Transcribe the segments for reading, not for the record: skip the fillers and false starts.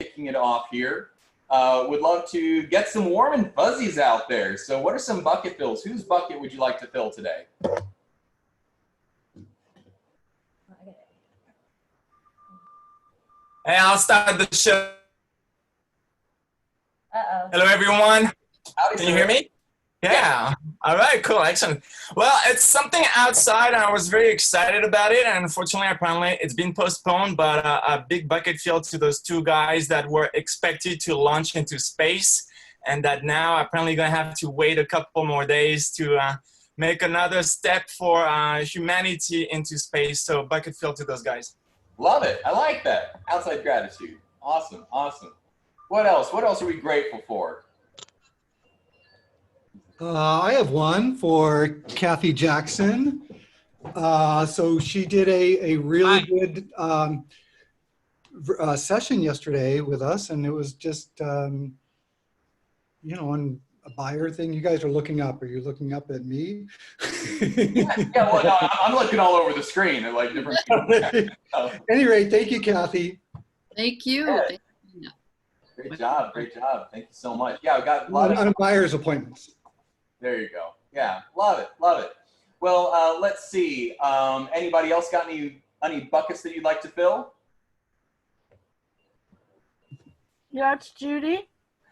kicking it off here. Would love to get some warm and fuzzies out there. So what are some bucket fills? Whose bucket would you like to fill today? Hey, I'll start the show. Uh-oh. Hello, everyone. Howdy, Can you hear me? Yeah. All right, cool, excellent. Well, it's something outside, and I was very excited about it, and unfortunately, apparently, it's been postponed, but a big bucket fill to those two guys that were expected to launch into space, and that now apparently going to have to wait a couple more days to make another step for humanity into space. So bucket fill to those guys. Love it. I like that. Outside gratitude. Awesome. Awesome. What else? What else are we grateful for? I have one for Kathy Jackson. So she did a really good session yesterday with us, and it was just, on a buyer thing. You guys are looking up. Are you looking up at me? Yeah, well, no, I'm looking all over the screen at like different people. Anyway, thank you, Kathy. Thank you. Yeah. Thank you. Great job. Great job. Thank you so much. Yeah, we got a lot of On buyer's appointments. There you go. Yeah, love it, love it. Well, let's see. Anybody else got any buckets that you'd like to fill? Yeah, it's Judy.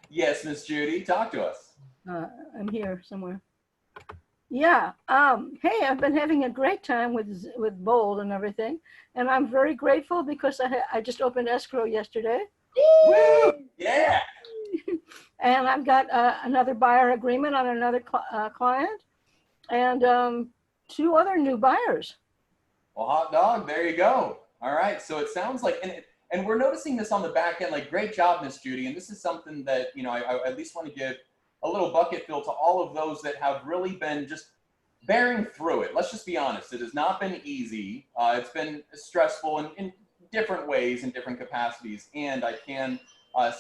Yes, Miss Judy, talk to us. I'm here somewhere. Yeah. Hey, I've been having a great time with Bold and everything, and I'm very grateful because I just opened escrow yesterday. Woo! Yeah. And I've got another buyer agreement on another client, and 2 other new buyers. Well, hot dog, there you go. All right, so it sounds like, and we're noticing this on the back end, like, great job, Miss Judy, and this is something that, I at least want to give a little bucket fill to all of those that have really been just bearing through it. Let's just be honest, it has not been easy. It's been stressful in different ways, in different capacities, and I can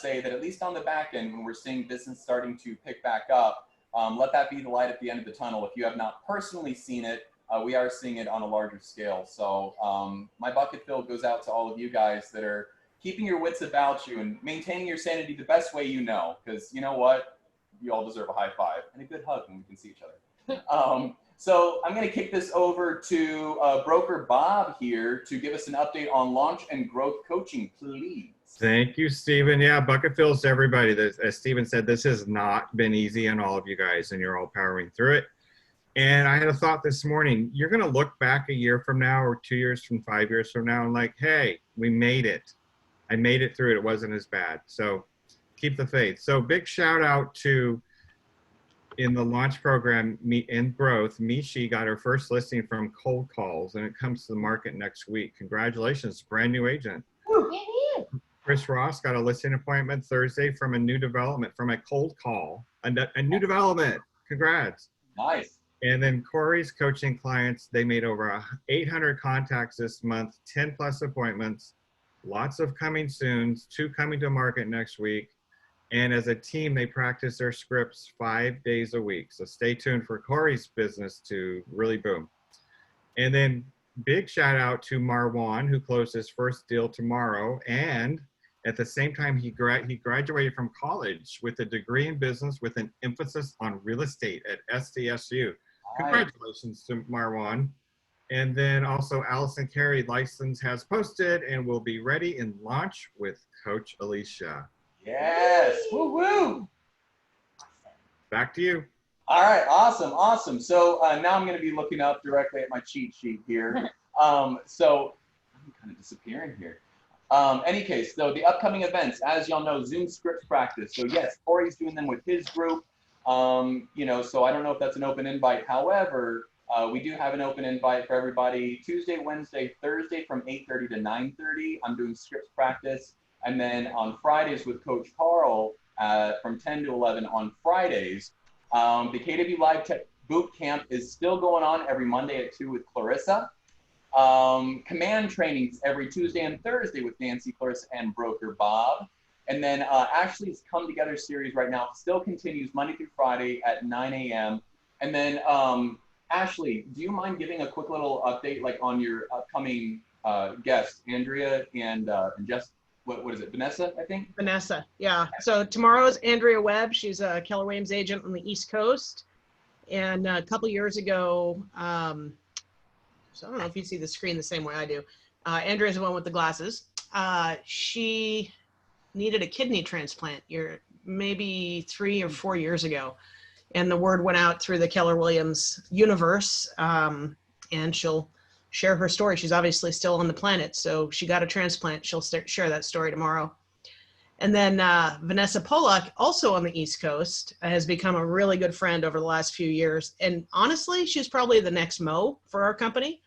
say that at least on the back end, when we're seeing business starting to pick back up, let that be the light at the end of the tunnel. If you have not personally seen it, we are seeing it on a larger scale. So my bucket fill goes out to all of you guys that are keeping your wits about you and maintaining your sanity the best way you know, because you know what? You all deserve a high five and a good hug when we can see each other. So I'm going to kick this over to Broker Bob here to give us an update on launch and growth coaching, please. Thank you, Stephen. Yeah, bucket fills to everybody. As Stephen said, this has not been easy on all of you guys, and you're all powering through it. And I had a thought this morning. You're going to look back a year from now or 2 years from 5 years from now and like, hey, we made it. I made it through it. It wasn't as bad. So keep the faith. So big shout out to, in the launch program in growth, Mishi got her first listing from cold calls, and it comes to the market next week. Congratulations, brand new agent. Chris Ross got a listing appointment Thursday from a new development, from a cold call, a new development. Congrats. Nice. And then Corey's coaching clients, they made over 800 contacts this month, 10 plus appointments, lots of coming soon, 2 coming to market next week. And as a team, they practice their scripts 5 days a week. So stay tuned for Corey's business to really boom. And then big shout out to Marwan, who closed his first deal tomorrow. And at the same time, he graduated from college with a degree in business with an emphasis on real estate at SDSU. Congratulations to Marwan. And then also Allison Carey license has posted and will be ready in launch with Coach Alicia. Yes. Woo woo. Back to you. All right. Awesome. Awesome. So now I'm going to be looking up directly at my cheat sheet here. So I'm kind of disappearing here. Any case, so the upcoming events, as y'all know, Zoom scripts practice. So yes, Corey's doing them with his group. So I don't know if that's an open invite. However, we do have an open invite for everybody Tuesday, Wednesday, Thursday from 8:30 to 9:30. I'm doing scripts practice. And then on Fridays with Coach Carl from 10 to 11 on Fridays. The KW Live Tech Boot Camp is still going on every Monday at 2 with Clarissa. Command trainings every Tuesday and Thursday with Nancy, Clarissa, and Broker Bob. And then Ashley's Come Together series right now still continues Monday through Friday at 9 a.m. And then Ashley, do you mind giving a quick little update like on your upcoming guests, Andrea and Jess? what is it? Vanessa, I think. Vanessa, yeah. So tomorrow is Andrea Webb. She's a Keller Williams agent on the East Coast. And a couple years ago, so I don't know if you see the screen the same way I do. Andrea's the one with the glasses. She needed a kidney transplant maybe 3 or 4 years ago. And the word went out through the Keller Williams universe, and she'll share her story. She's obviously still on the planet, so she got a transplant. She'll share that story tomorrow. And then Vanessa Polak, also on the East Coast, has become a really good friend over the last few years. And honestly, she's probably the next Mo for our company.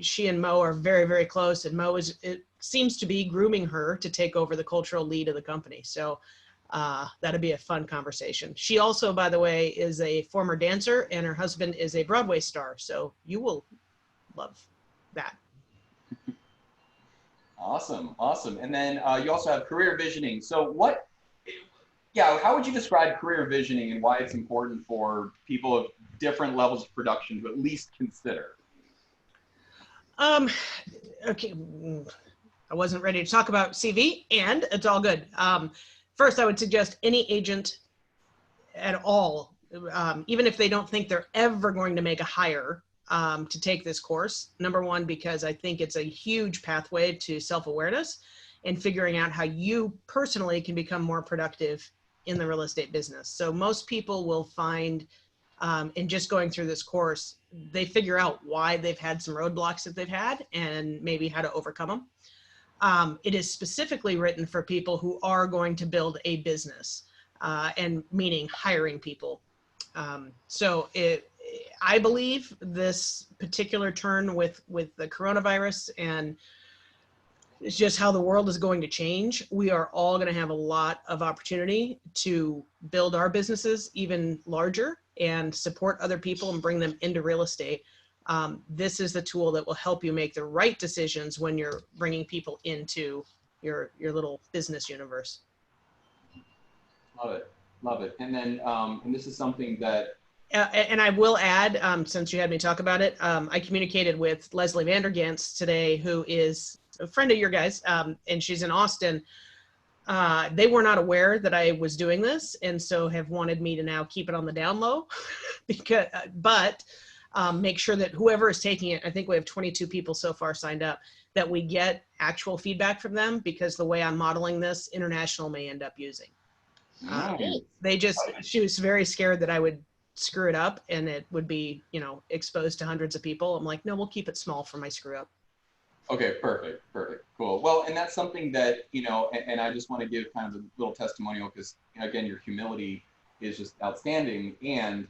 She and Mo are very, very close, and Mo seems to be grooming her to take over the cultural lead of the company. So that'd be a fun conversation. She also, by the way, is a former dancer, and her husband is a Broadway star. So you will love that. Awesome, awesome. And then you also have career visioning. So how would you describe career visioning and why it's important for people of different levels of production to at least consider? Okay, I wasn't ready to talk about CV, and it's all good. First, I would suggest any agent at all, even if they don't think they're ever going to make a hire, to take this course. Number one, because I think it's a huge pathway to self-awareness and figuring out how you personally can become more productive in the real estate business. So most people will find, in just going through this course, they figure out why they've had some roadblocks that they've had and maybe how to overcome them. It is specifically written for people who are going to build a business, and meaning hiring people. I believe this particular turn with the coronavirus and it's just how the world is going to change. We are all going to have a lot of opportunity to build our businesses even larger and support other people and bring them into real estate. This is the tool that will help you make the right decisions when you're bringing people into your little business universe. Love it, love it. And then, and this is something that and I will add, since you had me talk about it, I communicated with Leslie Vandergans today, who is a friend of your guys, and she's in Austin. They were not aware that I was doing this, and so have wanted me to now keep it on the down low, but make sure that whoever is taking it, I think we have 22 people so far signed up, that we get actual feedback from them, because the way I'm modeling this, international may end up using. She was very scared that I would screw it up and it would be, exposed to hundreds of people. I'm like, no, we'll keep it small for my screw up. Okay, perfect, cool. Well, and that's something that, and I just want to give kind of a little testimonial because, again, your humility is just outstanding. And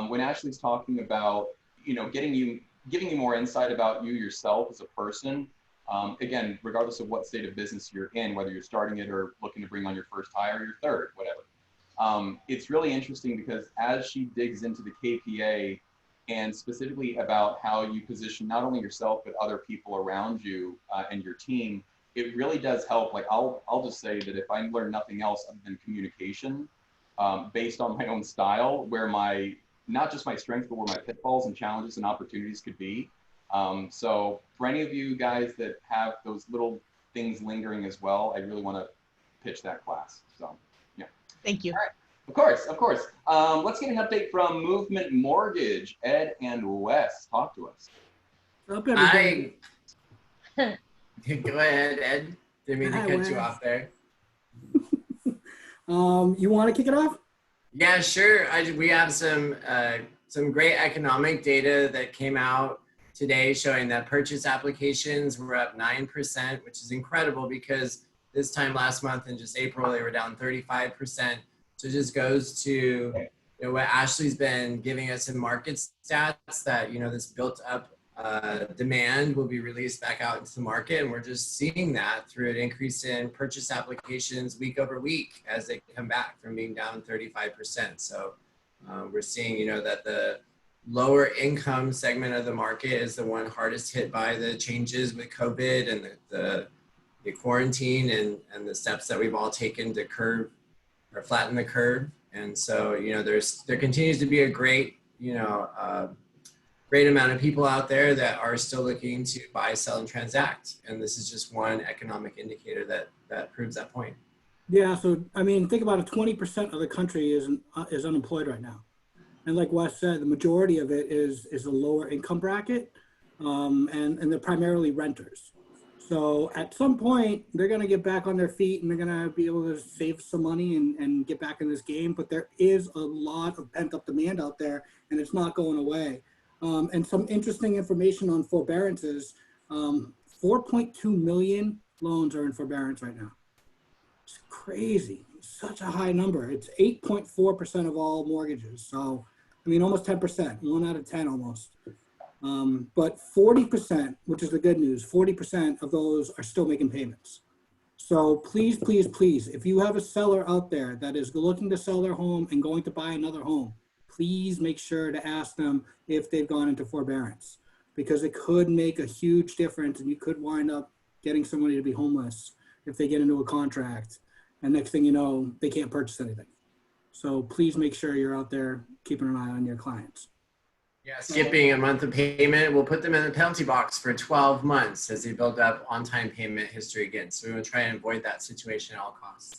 when Ashley's talking about, giving you more insight about you yourself as a person, again, regardless of what state of business you're in, whether you're starting it or looking to bring on your first hire, your third, whatever. It's really interesting because as she digs into the KPA and specifically about how you position not only yourself, but other people around you and your team, it really does help. Like I'll just say that if I learn nothing else other than communication, based on my own style, where not just my strengths, but where my pitfalls and challenges and opportunities could be. So for any of you guys that have those little things lingering as well, I really want to pitch that class. So. Thank you. All right. Of course. Let's get an update from Movement Mortgage. Ed and Wes, talk to us. Up, everybody. Hi. Go ahead, Ed. Didn't mean to cut you off there. You want to kick it off? Yeah, sure. We have some great economic data that came out today showing that purchase applications were up 9%, which is incredible because this time last month in just April, they were down 35%. So it just goes to what Ashley's been giving us in market stats that, this built up demand will be released back out into the market. And we're just seeing that through an increase in purchase applications week over week as they come back from being down 35%. So we're seeing, that the lower income segment of the market is the one hardest hit by the changes with COVID and the quarantine and the steps that we've all taken to curve or flatten the curve. And so, there continues to be a great, great amount of people out there that are still looking to buy, sell, and transact. And this is just one economic indicator that proves that point. Yeah, so I mean, think about it. 20% of the country is unemployed right now, and like Wes said, the majority of it is a lower income bracket, and they're primarily renters. So at some point, they're going to get back on their feet and they're going to be able to save some money and get back in this game. But there is a lot of pent up demand out there, and it's not going away. And some interesting information on forbearances, 4.2 million loans are in forbearance right now. It's crazy. It's such a high number. It's 8.4% of all mortgages. So, I mean, almost 10%, 1 out of 10 almost. But 40%, which is the good news, 40% of those are still making payments. So please, please, please, if you have a seller out there that is looking to sell their home and going to buy another home, please make sure to ask them if they've gone into forbearance, because it could make a huge difference and you could wind up getting somebody to be homeless if they get into a contract. And next thing you know, they can't purchase anything. So please make sure you're out there keeping an eye on your clients. Yeah, skipping a month of payment, we'll put them in the penalty box for 12 months as they build up on-time payment history again. So we want to try and avoid that situation at all costs.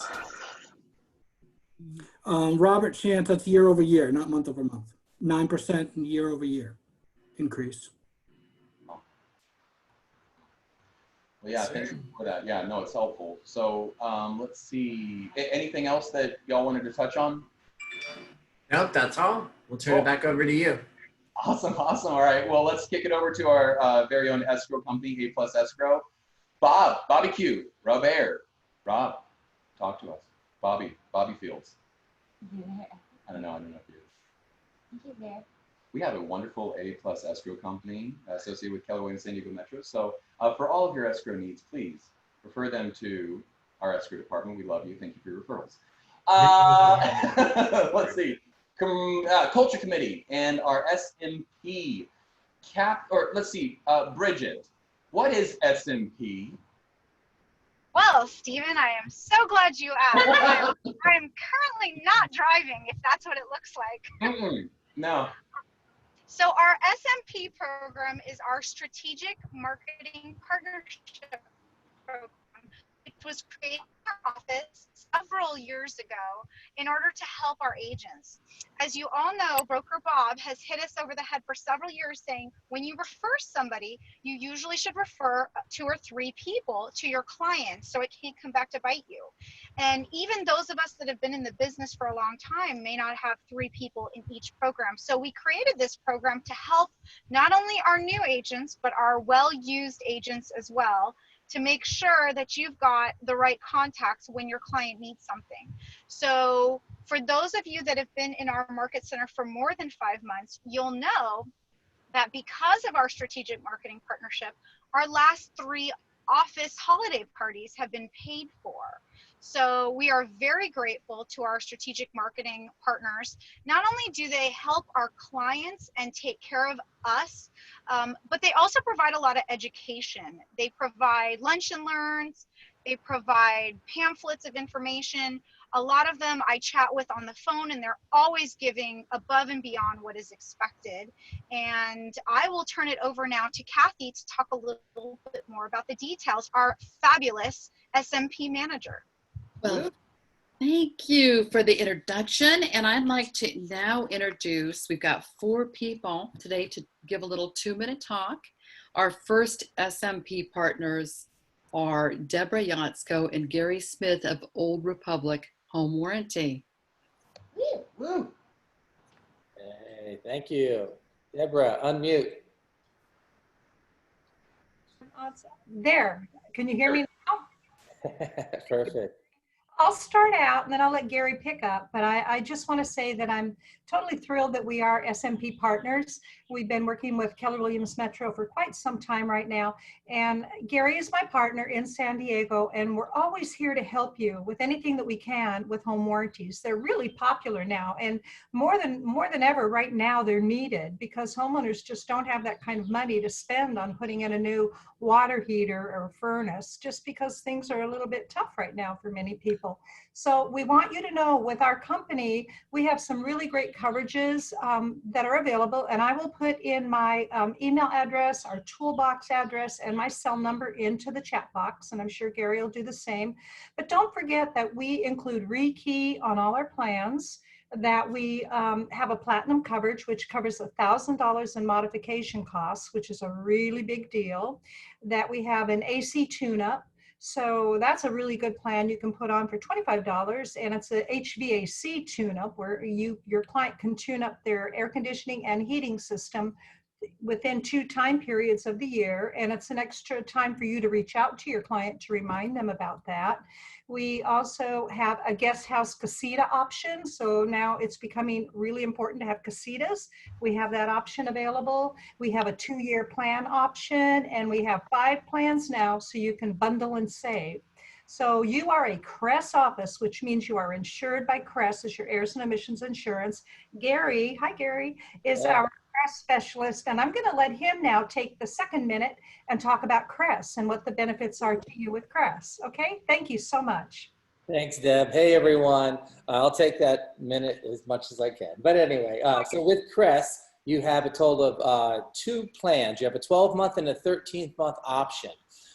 Robert Chance, that's year over year, not month over month. 9% year over year increase. Well, yeah, thank you for that. Yeah, no, it's helpful. So let's see. Anything else that y'all wanted to touch on? Nope, that's all. We'll turn it back over to you. Awesome, awesome. All right, well, let's kick it over to our very own escrow company, A+ Escrow. Bobby Q, Robert. Rob, talk to us. Bobby Fields. I don't know if he is. We have a wonderful A+ Escrow company associated with Keller Williams San Diego Metro. So for all of your escrow needs, please refer them to our escrow department. We love you. Thank you for your referrals. Let's see. Culture Committee and our SMP Bridget, what is SMP? Well, Stephen, I am so glad you asked. I'm currently not driving, if that's what it looks like. No. So our SMP program is our strategic marketing partnership program. It was created in our office several years ago in order to help our agents. As you all know, Broker Bob has hit us over the head for several years saying, when you refer somebody, you usually should refer 2 or 3 people to your clients so it can't come back to bite you. And even those of us that have been in the business for a long time may not have 3 people in each program. So we created this program to help not only our new agents, but our well-used agents as well, to make sure that you've got the right contacts when your client needs something. So for those of you that have been in our market center for more than 5 months, you'll know that because of our strategic marketing partnership, our last 3 office holiday parties have been paid for. So we are very grateful to our strategic marketing partners. Not only do they help our clients and take care of us, but they also provide a lot of education. They provide lunch and learns, they provide pamphlets of information. A lot of them I chat with on the phone, and they're always giving above and beyond what is expected. And I will turn it over now to Kathy to talk a little bit more about the details, our fabulous SMP manager. Well, thank you for the introduction. And I'd like to now introduce, we've got 4 people today to give a little 2-minute talk. Our first SMP partners are Deborah Yatsko and Gary Smith of Old Republic Home Warranty. Woo. Hey, thank you. Deborah, unmute. There, can you hear me now? Perfect. I'll start out and then I'll let Gary pick up, but I just want to say that I'm totally thrilled that we are SMP partners. We've been working with Keller Williams Metro for quite some time right now, and Gary is my partner in San Diego, and we're always here to help you with anything that we can with home warranties. They're really popular now, and more than ever right now they're needed because homeowners just don't have that kind of money to spend on putting in a new water heater or furnace, just because things are a little bit tough right now for many people. people. So we want you to know with our company, we have some really great coverages that are available. And I will put in my email address, our toolbox address, and my cell number into the chat box. And I'm sure Gary will do the same. But don't forget that we include Rekey on all our plans, that we have a platinum coverage, which covers $1,000 in modification costs, which is a really big deal, that we have an AC tune-up. So that's a really good plan you can put on for $25, and it's a HVAC tune-up where your client can tune up their air conditioning and heating system within 2 time periods of the year, and it's an extra time for you to reach out to your client to remind them about that. We also have a guest house casita option, so now it's becoming really important to have casitas. We have that option available. We have a 2-year plan option, and we have 5 plans now, so you can bundle and save. So you are a CRES office, which means you are insured by CRES as your airs and emissions insurance. Gary, hi Gary, is our CRES specialist, and I'm going to let him now take the second minute and talk about CRES and what the benefits are to you with CRES. Okay, thank you so much. Thanks, Deb. Hey, everyone. I'll take that minute as much as I can. But anyway, so with CRES, you have a total of 2 plans. You have a 12-month and a 13-month option.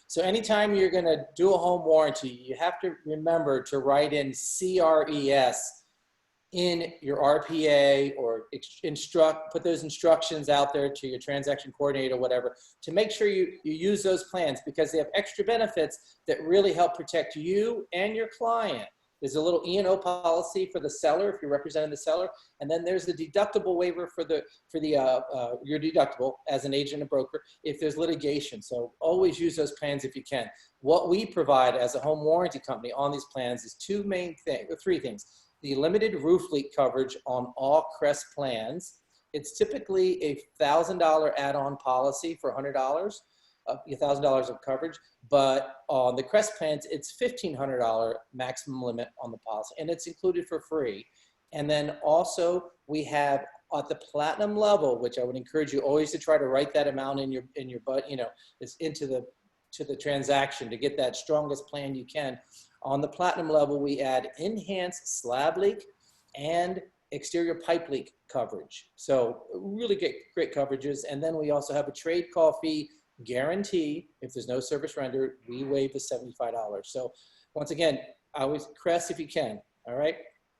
So anytime you're going to do a home warranty, you have to remember to write in CRES in your RPA, or put those instructions out there to your transaction coordinator, whatever, to make sure you use those plans, because they have extra benefits that really help protect you and your client. There's a little E&O policy for the seller if you're representing the seller, and then there's the deductible waiver for your deductible as an agent and broker if there's litigation. So always use those plans if you can. What we provide as a home warranty company on these plans is 3 things. The limited roof leak coverage on all CRES plans. It's typically a $1,000 add-on policy for $100, $1,000 of coverage, but on the CRES plans, it's $1,500 maximum limit on the policy, and it's included for free. And then also we have at the platinum level, which I would encourage you always to try to write that amount in your butt, it's into the transaction to get that strongest plan you can. On the platinum level, we add enhanced slab leak and exterior pipe leak coverage. So really great coverages. And then we also have a trade call fee guarantee. If there's no service rendered, we waive the $75. So once again, always CRES if you can. All right.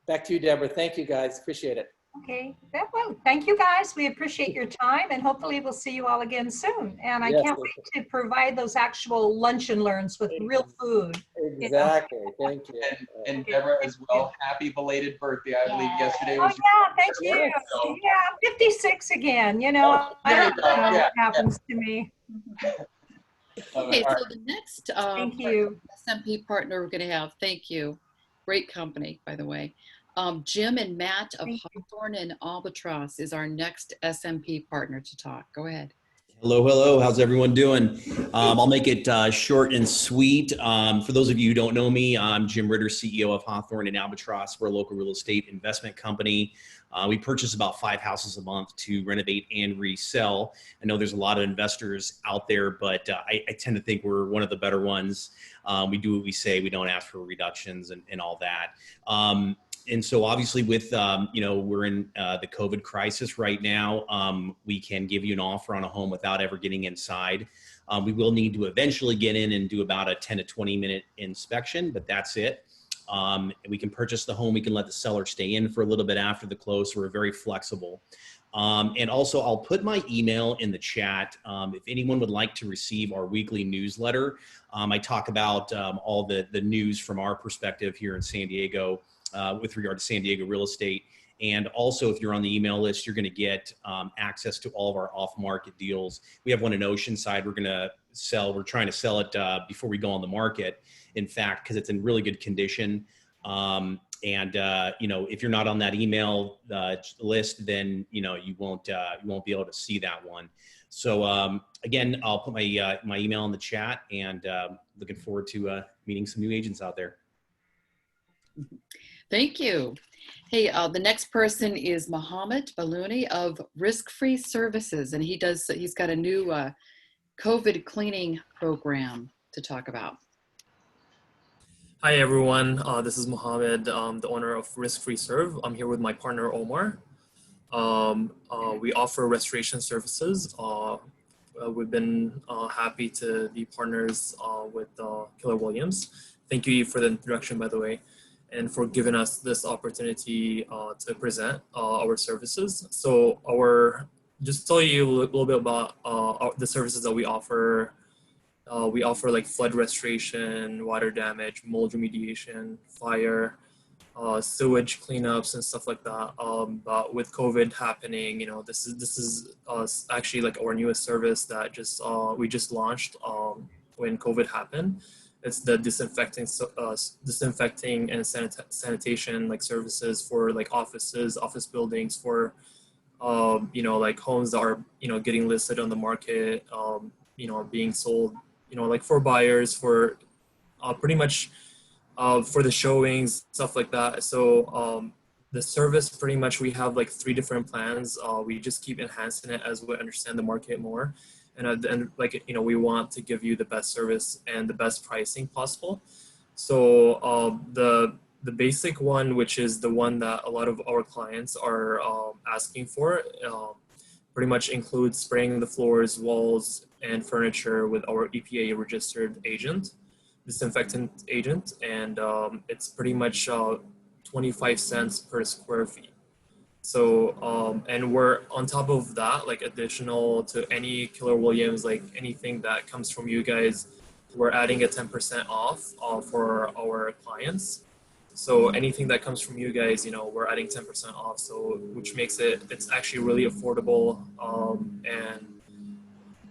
Back to you, Deborah. Thank you, guys. Appreciate it. Okay, well, thank you guys. We appreciate your time, and hopefully we'll see you all again soon. And I can't wait to provide those actual lunch and learns with real food. Exactly. Thank you. And Deborah as well, happy belated birthday. I believe yesterday was thank you. So. Yeah, 56 again, I don't know what happens to me. Okay, so the next thank you. SMP partner we're going to have, thank you. Great company, by the way. Jim and Matt of Hawthorne and Albatross is our next SMP partner to talk. Go ahead. Hello. How's everyone doing? I'll make it short and sweet. For those of you who don't know me, I'm Jim Ritter, CEO of Hawthorne and Albatross. We're a local real estate investment company. We purchase about 5 houses a month to renovate and resell. I know there's a lot of investors out there, but I tend to think we're one of the better ones. We do what we say. We don't ask for reductions and all that. And so obviously with, we're in the COVID crisis right now, we can give you an offer on a home without ever getting inside. We will need to eventually get in and do about a 10 to 20 minute inspection, but that's it. We can purchase the home. We can let the seller stay in for a little bit after the close. So we're very flexible. And also I'll put my email in the chat. If anyone would like to receive our weekly newsletter, I talk about all the news from our perspective here in San Diego with regard to San Diego real estate. And also, if you're on the email list, you're going to get access to all of our off-market deals. We have one in Oceanside. We're trying to sell it before we go on the market, in fact, because it's in really good condition. If you're not on that email list, then you won't be able to see that one. So again, I'll put my email in the chat, and looking forward to meeting some new agents out there. Thank you. Hey, the next person is Mohammed Balouni of Risk Free Services, and he's got a new COVID cleaning program to talk about. Hi everyone, this is Mohammed, the owner of Risk Free Serve. I'm here with my partner Omar. We offer restoration services. We've been happy to be partners with Keller Williams. Thank you for the introduction, by the way, and for giving us this opportunity to present our services. So just to tell you a little bit about the services that we offer. We offer like flood restoration, water damage, mold remediation, fire, sewage cleanups and stuff like that. But with COVID happening, you know, this is actually like our newest service that we just launched when COVID happened. It's the disinfecting and sanitation like services for like offices, office buildings, for you know, like homes that are, you know, getting listed on the market, you know, being sold, you know, like for buyers, for pretty much for the showings, stuff like that. So the service, pretty much we have like 3 different plans. We just keep enhancing it as we understand the market more. And at the end, like, you know, we want to give you the best service and the best pricing possible. So the basic one, which is the one that a lot of our clients are asking for, pretty much includes spraying the floors, walls, and furniture with our EPA registered agent, disinfectant agent, and it's pretty much 25 cents per square feet. So, and we're on top of that, like additional to any Keller Williams, like anything that comes from you guys, we're adding a 10% off for our clients. So anything that comes from you guys, you know, we're adding 10% off. So, which makes it's actually really affordable. And,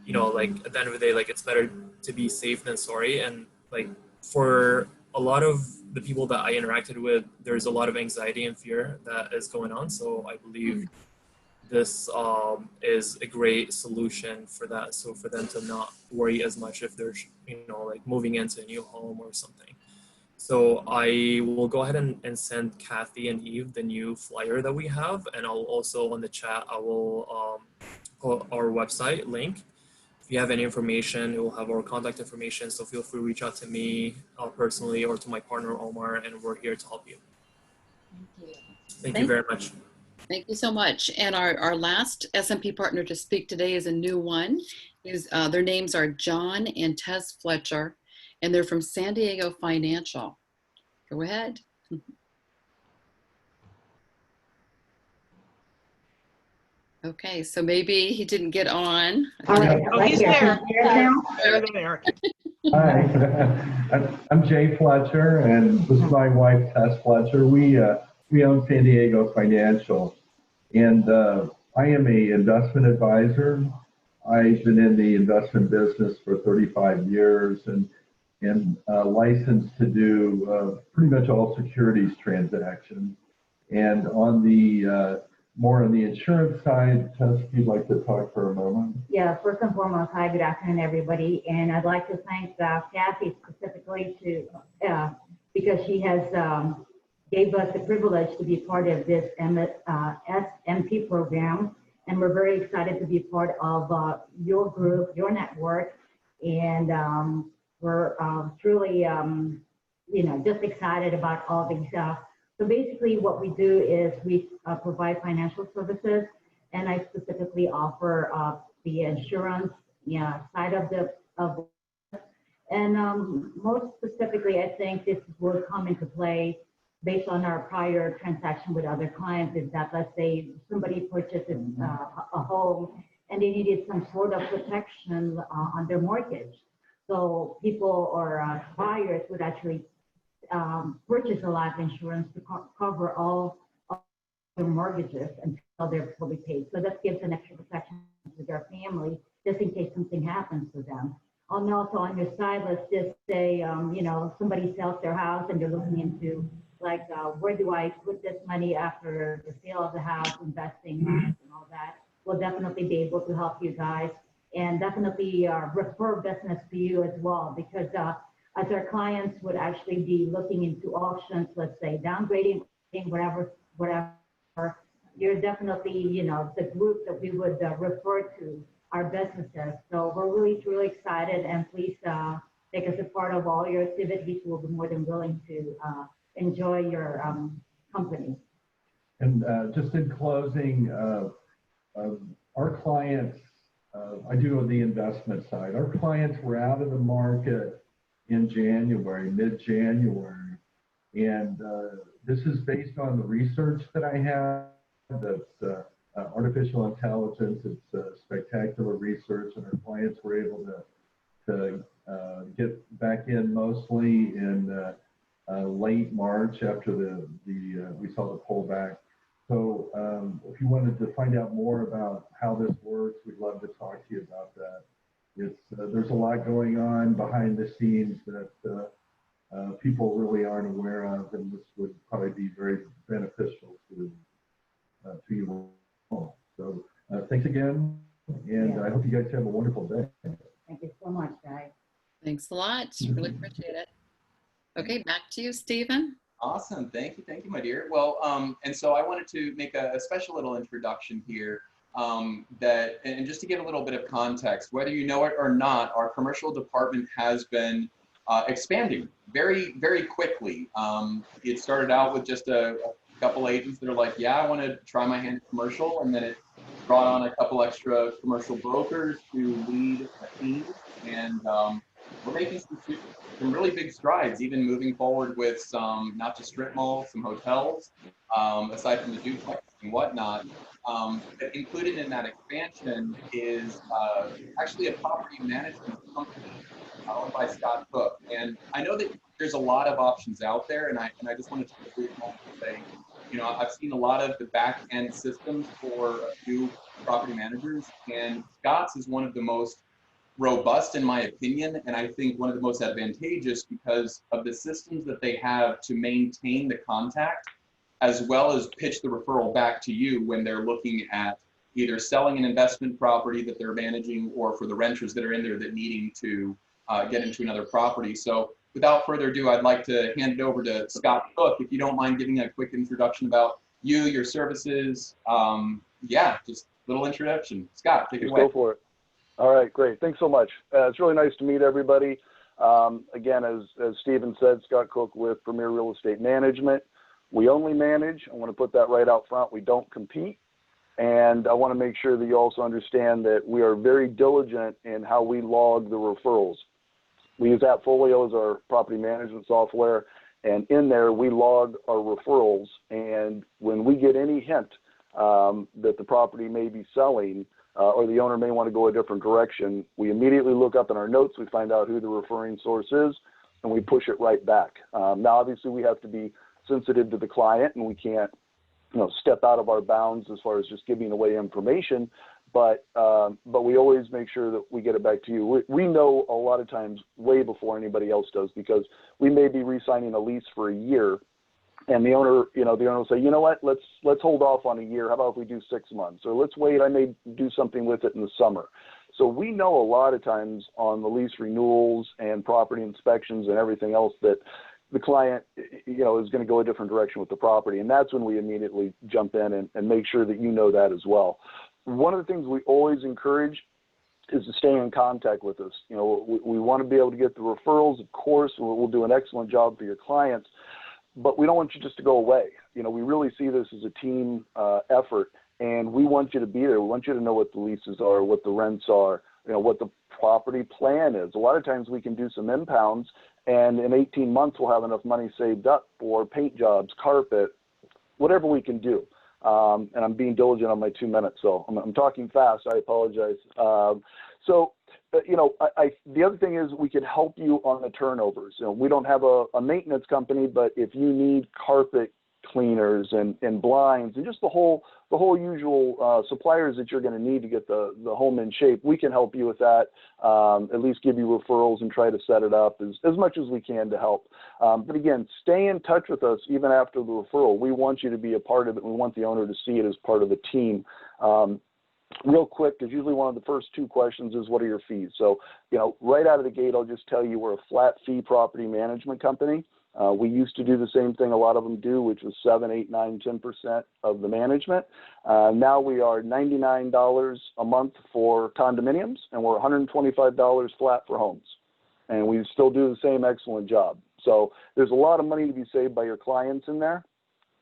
you know, like at the end of the day, like it's better to be safe than sorry. And like for a lot of the people that I interacted with, there's a lot of anxiety and fear that is going on. So I believe this is a great solution for that. So for them to not worry as much if they're, you know, like moving into a new home or something. So I will go ahead and send Kathy and Eve the new flyer that we have. And I'll also on the chat, I will put our website link. If you have any information, it will have our contact information. So feel free to reach out to me personally or to my partner, Omar, and we're here to help you. Thank you. Thank you very much. Thank you so much. And our last SMP partner to speak today is a new one. Their names are John and Tess Fletcher, and they're from San Diego Financial. Go ahead. Okay, so maybe he didn't get on. All right. Oh, he's there. There. Hi, I'm Jay Fletcher, and this is my wife, Tess Fletcher. We own San Diego Financial, and I am a investment advisor. I've been in the investment business for 35 years and licensed to do pretty much all securities transactions. And on the more on the insurance side, Tess, if you'd like to talk for a moment. Yeah, first and foremost, hi, good afternoon, everybody. And I'd like to thank Kathy specifically because she has gave us the privilege to be part of this SMP program. And we're very excited to be part of your group, your network. And we're truly, you know, just excited about all these. So basically what we do is we provide financial services, and I specifically offer the insurance side of and most specifically, I think this will come into play based on our prior transaction with other clients, is that let's say somebody purchases a home and they needed some sort of protection on their mortgage. So people or buyers would actually purchase a life insurance to cover all their mortgages until they're fully paid. So that gives an extra protection to their family just in case something happens to them. And also on your side, let's just say, you know, somebody sells their house and they're looking into like, where do I put this money after the sale of the house, investing and all that. We'll definitely be able to help you guys and definitely refer business to you as well, because as our clients would actually be looking into auctions, let's say downgrading, whatever, you're definitely, you know, the group that we would refer to our businesses. So we're really, truly excited, and please make us a part of all your activities, we'll be more than willing to enjoy your company. And just in closing, our clients, I do on the investment side, our clients were out of the market in January, mid-January. And this is based on the research that I have, that artificial intelligence, it's spectacular research, and our clients were able to get back in mostly in late March after we saw the pullback. So if you wanted to find out more about how this works, we'd love to talk to you about that. There's a lot going on behind the scenes that people really aren't aware of, and this would probably be very beneficial to you all. So thanks again, and I hope you guys have a wonderful day. Thank you so much, guys. Thanks a lot. Really appreciate it. Okay, back to you, Stephen. Awesome. Thank you, my dear. Well, and so I wanted to make a special little introduction here and just to give a little bit of context, whether you know it or not, our commercial department has been expanding very, very quickly. It started out with just a couple agents that are like, yeah, I want to try my hand at commercial, and then it brought on a couple extra commercial brokers to lead a team, and we're making some really big strides, even moving forward with some, not just strip malls, some hotels, aside from the duplex and whatnot. But included in that expansion is actually a property management company owned by Scott Cook. And I know that there's a lot of options out there, and I just wanted to take a brief moment to say, you know, I've seen a lot of the back end systems for a few property managers, and Scott's is one of the most robust in my opinion, and I think one of the most advantageous because of the systems that they have to maintain the contact as well as pitch the referral back to you when they're looking at either selling an investment property that they're managing or for the renters that are in there that needing to get into another property. So without further ado, I'd like to hand it over to Scott Cook, if you don't mind giving a quick introduction about you, your services. Yeah, just a little introduction. Scott, take it away. Go for it. All right, great. Thanks so much. It's really nice to meet everybody. Again, as Stephen said, Scott Cook with Premier Real Estate Management. We only manage. I want to put that right out front. We don't compete. And I want to make sure that you also understand that we are very diligent in how we log the referrals. We use AppFolio as our property management software, and in there we log our referrals. And when we get any hint that the property may be selling or the owner may want to go a different direction, we immediately look up in our notes, we find out who the referring source is, and we push it right back. Now, obviously, we have to be sensitive to the client, and we can't, step out of our bounds as far as just giving away information. But we always make sure that we get it back to you. We know a lot of times way before anybody else does, because we may be re-signing a lease for a year, and the owner will say, you know what, let's hold off on a year. How about if we do 6 months? Or let's wait, I may do something with it in the summer. So we know a lot of times on the lease renewals and property inspections and everything else that the client, is going to go a different direction with the property. And that's when we immediately jump in and make sure that you know that as well. One of the things we always encourage is to stay in contact with us. We want to be able to get the referrals, of course. We'll do an excellent job for your clients, but we don't want you just to go away. We really see this as a team effort, and we want you to be there. We want you to know what the leases are, what the rents are, what the property plan is. A lot of times we can do some impounds, and in 18 months we'll have enough money saved up for paint jobs, carpet, whatever we can do. And I'm being diligent on my 2 minutes, so I'm talking fast. I apologize. The other thing is we can help you on the turnovers. We don't have a maintenance company, but if you need carpet cleaners and blinds and just the whole usual suppliers that you're going to need to get the home in shape, we can help you with that. At least give you referrals and try to set it up as much as we can to help. But again, stay in touch with us even after the referral. We want you to be a part of it. We want the owner to see it as part of the team. Real quick, because usually one of the first 2 questions is, what are your fees? So, right out of the gate, I'll just tell you we're a flat fee property management company. We used to do the same thing a lot of them do, which was 7, 8, 9, 10% of the management. Now we are $99 a month for condominiums, and we're $125 flat for homes. and we still do the same excellent job. So there's a lot of money to be saved by your clients in there.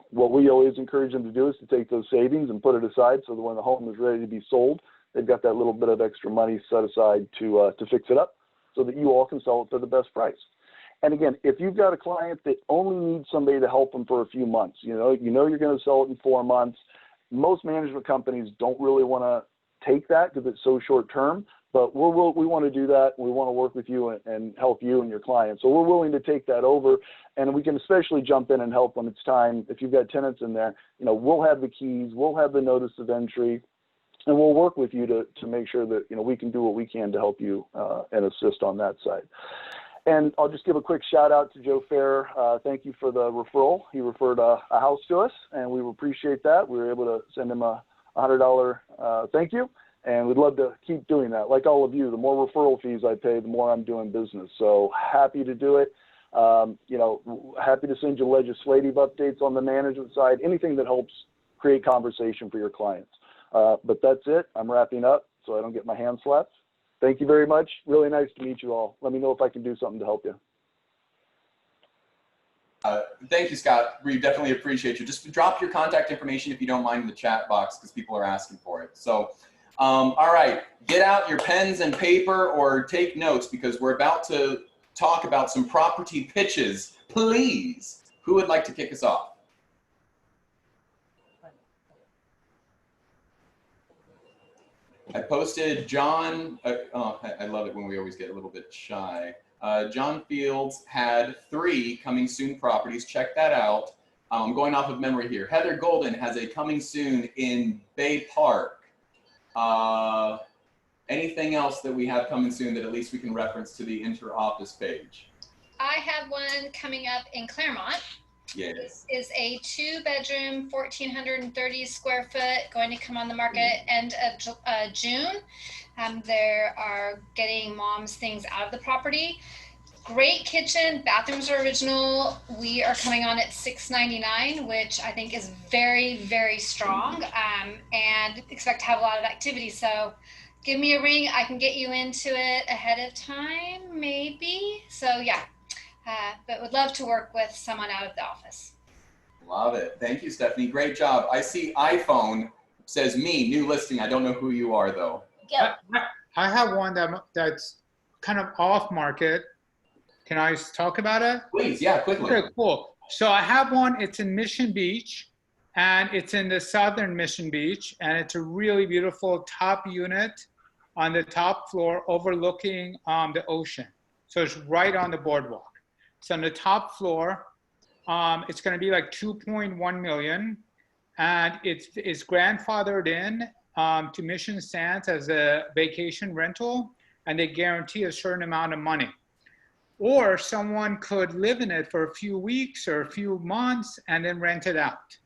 What we always encourage them to do is to take those savings and put it aside so that when the home is ready to be sold, they've got that little bit of extra money set aside to fix it up so that you all can sell it for the best price. And again, if you've got a client that only needs somebody to help them for a few months, you know you're going to sell it in 4 months. Most management companies don't really want to take that because it's so short term, but we want to do that. We want to work with you and help you and your clients. So we're willing to take that over, and we can especially jump in and help when it's time. If you've got tenants in there, we'll have the keys, we'll have the notice of entry, and we'll work with you to make sure that, we can do what we can to help you and assist on that side. And I'll just give a quick shout out to Joe Fair. Thank you for the referral. He referred a house to us, and we appreciate that. We were able to send him a $100 thank you, and we'd love to keep doing that. Like all of you, the more referral fees I pay, the more I'm doing business. So happy to do it. Happy to send you legislative updates on the management side, anything that helps create conversation for your clients. But that's it. I'm wrapping up so I don't get my hand slapped. Thank you very much. Really nice to meet you all. Let me know if I can do something to help you. Thank you, Scott. We definitely appreciate you. Just drop your contact information if you don't mind in the chat box because people are asking for it. So, all right, get out your pens and paper or take notes because we're about to talk about some property pitches. Please, who would like to kick us off? I posted John, I love it when we always get a little bit shy. John Fields had 3 coming soon properties. Check that out. I'm going off of memory here. Heather Golden has a coming soon in Bay Park. Anything else that we have coming soon that at least we can reference to the inter-office page? I have one coming up in Claremont. Yes. This is a 2-bedroom, 1,430 square foot, going to come on the market end of June. They are getting mom's things out of the property. Great kitchen, bathrooms are original. We are coming on at $699, which I think is very, very strong, and expect to have a lot of activity. So give me a ring. I can get you into it ahead of time, maybe. So yeah. But would love to work with someone out of the office. Love it. Thank you, Stephanie. Great job. I see iPhone says me, new listing. I don't know who you are, though. I have one that's kind of off market. Can I talk about it? Please, yeah, quickly. Okay, cool. So I have one. It's in Mission Beach, and it's in the southern Mission Beach, and it's a really beautiful top unit on the top floor overlooking the ocean. So it's right on the boardwalk. So on the top floor, it's going to be like 2.1 million, and it's grandfathered in to Mission Sands as a vacation rental, and they guarantee a certain amount of money. Or someone could live in it for a few weeks or a few months and then rent it out.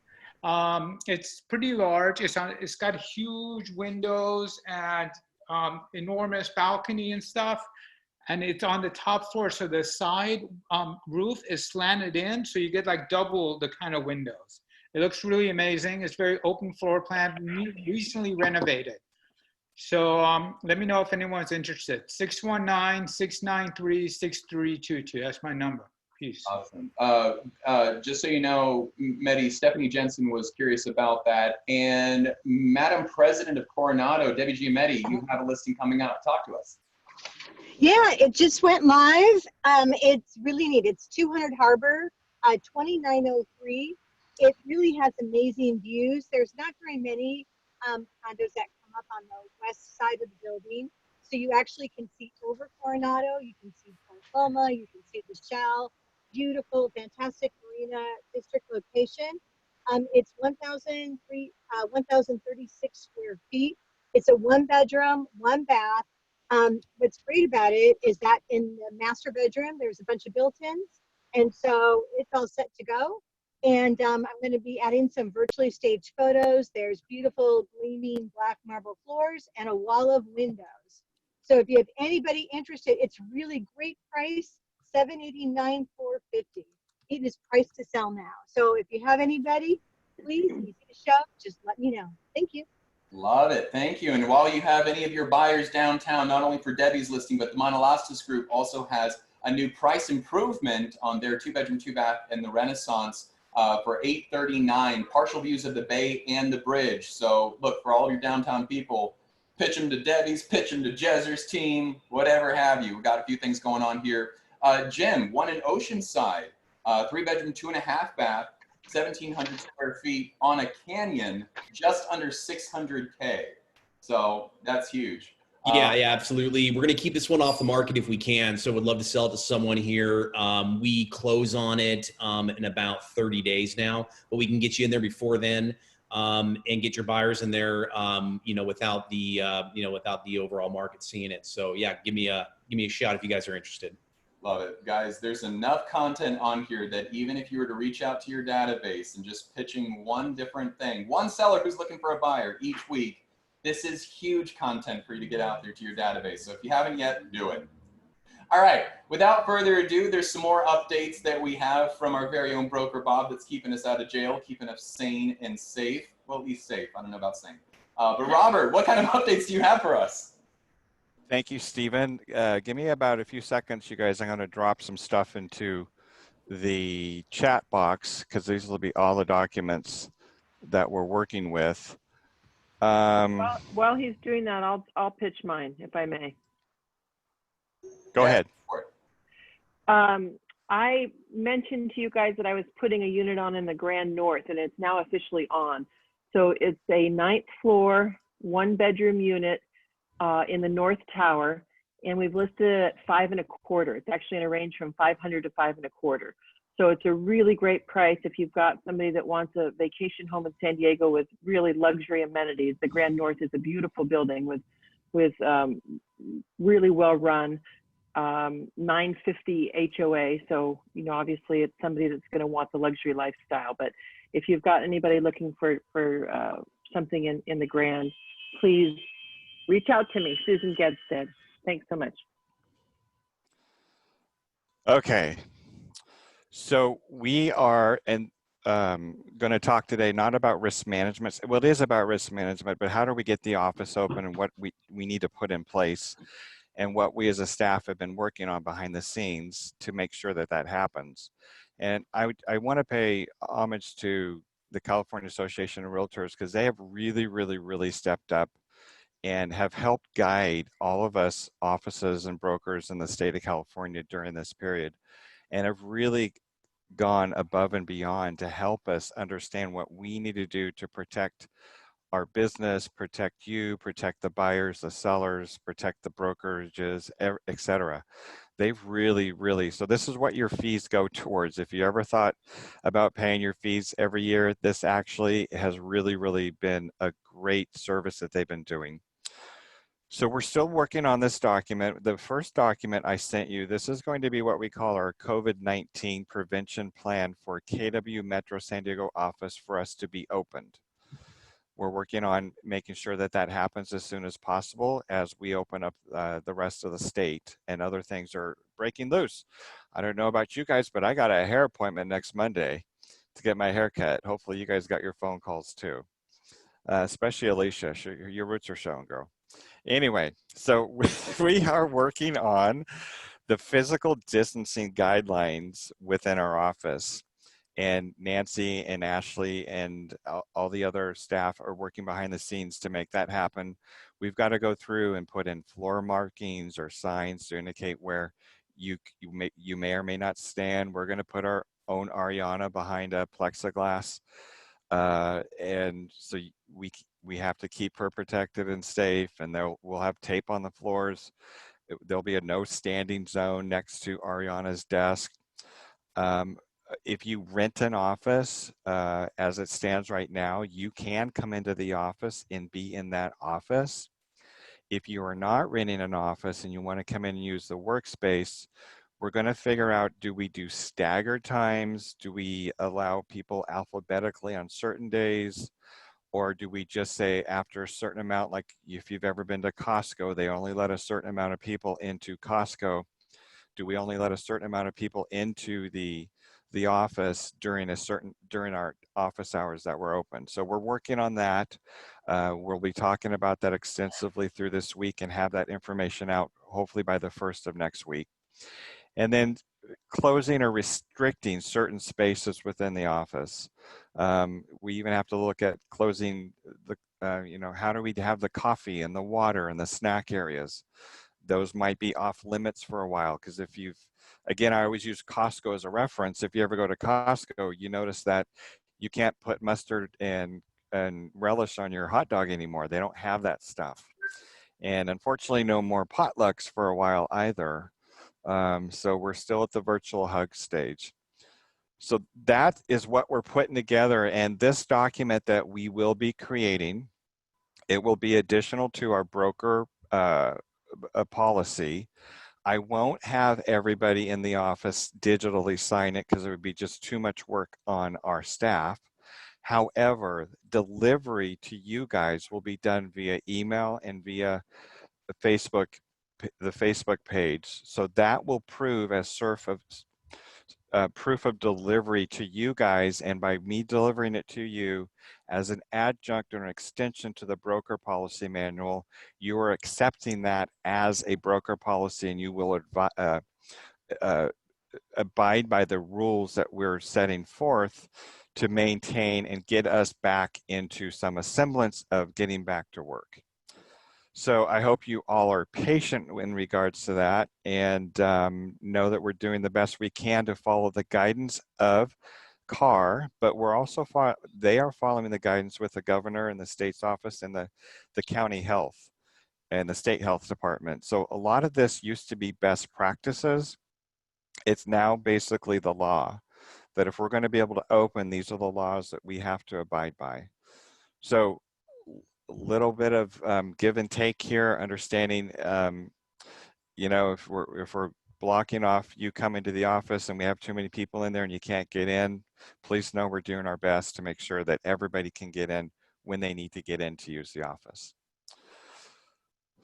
It's pretty large. It's got huge windows and enormous balcony and stuff. And it's on the top floor, so the side roof is slanted in, so you get like double the kind of windows. It looks really amazing. It's very open floor plan, recently renovated. So let me know if anyone's interested. 619-693-6322. That's my number. Peace. Awesome. Just so you know, Mehdi, Stephanie Jensen was curious about that. And Madam President of Coronado, Debbie Giametti, you have a listing coming out. Talk to us. Yeah, it just went live. It's really neat. It's 200 Harbor, 2903. It really has amazing views. There's not very many condos that come up on the west side of the building. So you actually can see over Coronado. You can see Point Loma. You can see the Shell. Beautiful, fantastic marina district location. It's 1,036 square feet. It's a 1-bedroom, 1-bath. What's great about it is that in the master bedroom, there's a bunch of built-ins. And so it's all set to go. And I'm going to be adding some virtually staged photos. There's beautiful gleaming black marble floors and a wall of windows. So if you have anybody interested, it's really great price, $789,450. It is priced to sell now. So if you have anybody, please, easy to show, just let me know. Thank you. Love it. Thank you. And while you have any of your buyers downtown, not only for Debbie's listing, but the Monolastis Group also has a new price improvement on their 2-bedroom, 2-bath in the Renaissance for $839, partial views of the bay and the bridge. So look, for all of your downtown people, pitch them to Debbie's, pitch them to Jezzer's team, whatever have you. We've got a few things going on here. Jim, one in Oceanside, 3-bedroom, 2.5-bath, 1,700 square feet on a canyon, just under 600K. So that's huge. Yeah, absolutely. We're going to keep this one off the market if we can. So would love to sell it to someone here. We close on it in about 30 days now, but we can get you in there before then and get your buyers in there, without the overall market seeing it. So yeah, give me a shot if you guys are interested. Love it. Guys, there's enough content on here that even if you were to reach out to your database and just pitching one different thing, one seller who's looking for a buyer each week, this is huge content for you to get out there to your database. So if you haven't yet, do it. All right, without further ado, there's some more updates that we have from our very own broker, Bob, that's keeping us out of jail, keeping us sane and safe. Well, at least safe. I don't know about sane. But Robert, what kind of updates do you have for us? Thank you, Stephen. Give me about a few seconds, you guys. I'm going to drop some stuff into the chat box because these will be all the documents that we're working with. While he's doing that, I'll pitch mine, if I may. Go ahead. I mentioned to you guys that I was putting a unit on in the Grand North, and it's now officially on. So it's a 9th floor, 1-bedroom unit in the North Tower, and we've listed it at 5 1/4. It's actually in a range from 500 to 5 1/4. So it's a really great price if you've got somebody that wants a vacation home in San Diego with really luxury amenities. The Grand North is a beautiful building with really well run, 950 HOA. So, obviously it's somebody that's going to want the luxury lifestyle. But if you've got anybody looking for something in the Grand, please reach out to me, Susan Gedstead. Thanks so much. Okay. So we are going to talk today not about risk management. Well, it is about risk management, but how do we get the office open and what we need to put in place and what we as a staff have been working on behind the scenes to make sure that that happens. And I want to pay homage to the California Association of Realtors because they have really, really, really stepped up and have helped guide all of us offices and brokers in the state of California during this period, and have really gone above and beyond to help us understand what we need to do to protect our business, protect you, protect the buyers, the sellers, protect the brokerages, etc. They've really, really, so this is what your fees go towards. If you ever thought about paying your fees every year, this actually has really, really been a great service that they've been doing. So we're still working on this document. The first document I sent you, this is going to be what we call our COVID-19 prevention plan for KW Metro San Diego office for us to be opened. We're working on making sure that that happens as soon as possible as we open up the rest of the state, and other things are breaking loose. I don't know about you guys, but I got a hair appointment next Monday to get my hair cut. Hopefully you guys got your phone calls too, especially Alicia. Your roots are showing, girl. Anyway, so we are working on the physical distancing guidelines within our office, and Nancy and Ashley and all the other staff are working behind the scenes to make that happen. We've got to go through and put in floor markings or signs to indicate where you may or may not stand. We're going to put our own Ariana behind a plexiglass, and so we have to keep her protected and safe, and we'll have tape on the floors. There'll be a no standing zone next to Ariana's desk. If you rent an office, as it stands right now, you can come into the office and be in that office. If you are not renting an office and you want to come in and use the workspace, we're going to figure out, do we do staggered times? Do we allow people alphabetically on certain days? Or do we just say after a certain amount, like if you've ever been to Costco, they only let a certain amount of people into Costco. Do we only let a certain amount of people into the the office during our office hours that we're open. So we're working on that. We'll be talking about that extensively through this week and have that information out hopefully by the 1st of next week. And then closing or restricting certain spaces within the office. We even have to look at closing the, how do we have the coffee and the water and the snack areas? Those might be off limits for a while, because if again, I always use Costco as a reference. If you ever go to Costco, you notice that you can't put mustard and relish on your hot dog anymore. They don't have that stuff. And unfortunately, no more potlucks for a while either. So we're still at the virtual hug stage. So that is what we're putting together. And this document that we will be creating, it will be additional to our broker policy. I won't have everybody in the office digitally sign it because it would be just too much work on our staff. However, delivery to you guys will be done via email and via the Facebook page. So that will prove as proof of delivery to you guys, and by me delivering it to you as an adjunct or an extension to the broker policy manual, you are accepting that as a broker policy, and you will abide by the rules that we're setting forth to maintain and get us back into some semblance of getting back to work. So I hope you all are patient in regards to that, and know that we're doing the best we can to follow the guidance of CAR, but we're also they are following the guidance with the governor and the state's office and the county health and the state health department. So a lot of this used to be best practices. It's now basically the law, that if we're going to be able to open, these are the laws that we have to abide by. So a little bit of give and take here, understanding, if we're blocking off you coming to the office and we have too many people in there and you can't get in, please know we're doing our best to make sure that everybody can get in when they need to get in to use the office.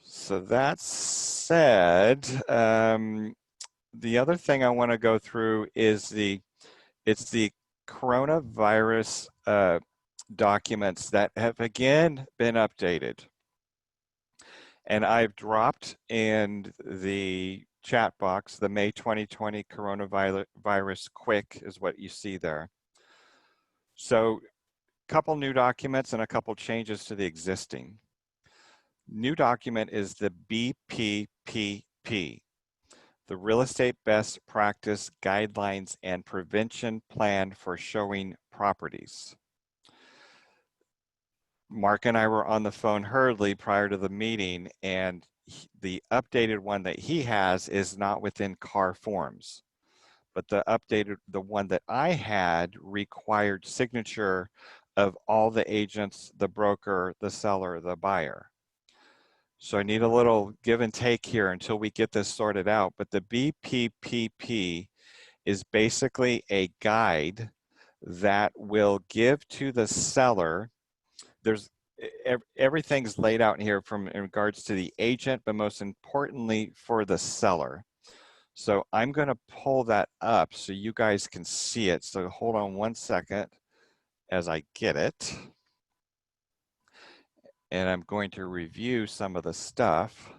So that said, the other thing I want to go through is the coronavirus documents that have again been updated. And I've dropped in the chat box the May 2020 coronavirus quick is what you see there. So a couple new documents and a couple changes to the existing. New document is the BPPP, the Real Estate Best Practice Guidelines and Prevention Plan for Showing Properties. Mark and I were on the phone hurriedly prior to the meeting, and the updated one that he has is not within CAR forms, but the one that I had required signature of all the agents, the broker, the seller, the buyer. So I need a little give and take here until we get this sorted out. But the BPPP is basically a guide that will give to the seller. Everything's laid out in here in regards to the agent, but most importantly for the seller. So I'm going to pull that up so you guys can see it. So hold on one second as I get it. And I'm going to review some of the stuff.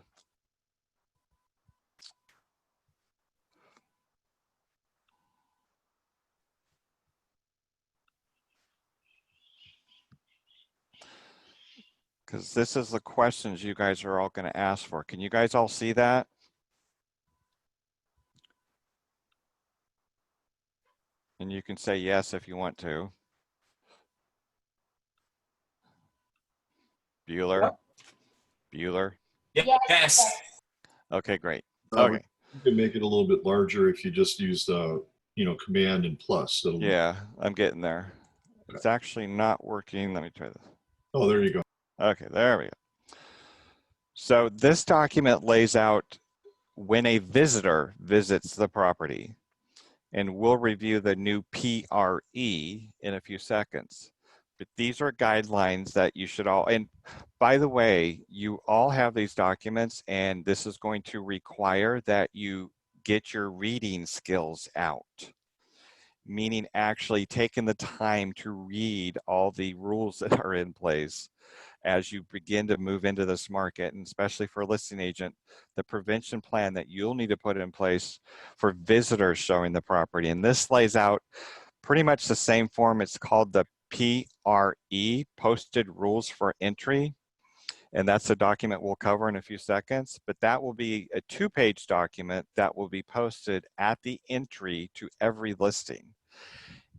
Because this is the questions you guys are all going to ask for. Can you guys all see that? And you can say yes if you want to. Bueller? Yep. Bueller? Yes. Okay, great. Okay. You can make it a little bit larger if you just use Command and plus. Yeah, I'm getting there. Okay. It's actually not working. Let me try this. Oh, there you go. Okay, there we go. So this document lays out when a visitor visits the property, and we'll review the new PRE in a few seconds. But these are guidelines that you should all, and by the way, you all have these documents, and this is going to require that you get your reading skills out. meaning actually taking the time to read all the rules that are in place as you begin to move into this market, and especially for a listing agent, the prevention plan that you'll need to put in place for visitors showing the property. And this lays out pretty much the same form. It's called the PRE, Posted Rules for Entry. And that's a document we'll cover in a few seconds, but that will be a 2-page document that will be posted at the entry to every listing.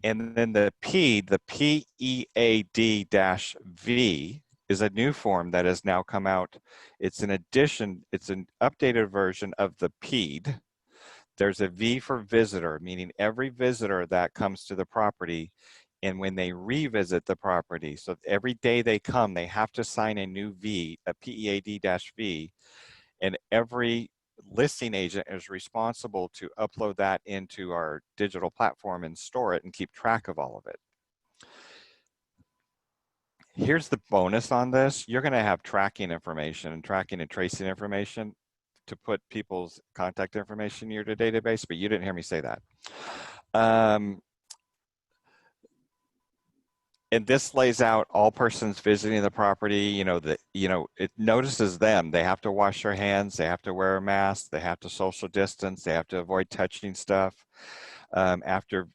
And then the PEAD-V is a new form that has now come out. It's an addition, it's an updated version of the PEAD. There's a V for visitor, meaning every visitor that comes to the property, and when they revisit the property, so every day they come, they have to sign a new V, a PEAD-V, and every listing agent is responsible to upload that into our digital platform and store it and keep track of all of it. Here's the bonus on this. You're gonna have tracking information and tracking and tracing information to put people's contact information in your database, but you didn't hear me say that. And this lays out all persons visiting the property, it notices them. They have to wash their hands, they have to wear a mask, they have to social distance, they have to avoid touching stuff. After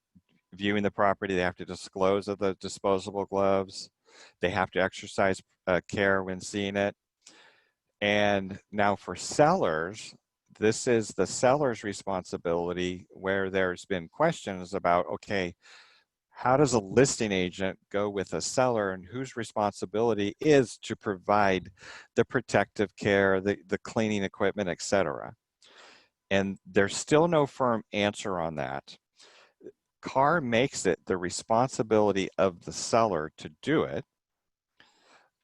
viewing the property, they have to disclose of the disposable gloves. They have to exercise care when seeing it. And now for sellers, this is the seller's responsibility, where there's been questions about, okay, how does a listing agent go with a seller, and whose responsibility is to provide the protective care, the cleaning equipment, etc. And there's still no firm answer on that. CAR makes it the responsibility of the seller to do it,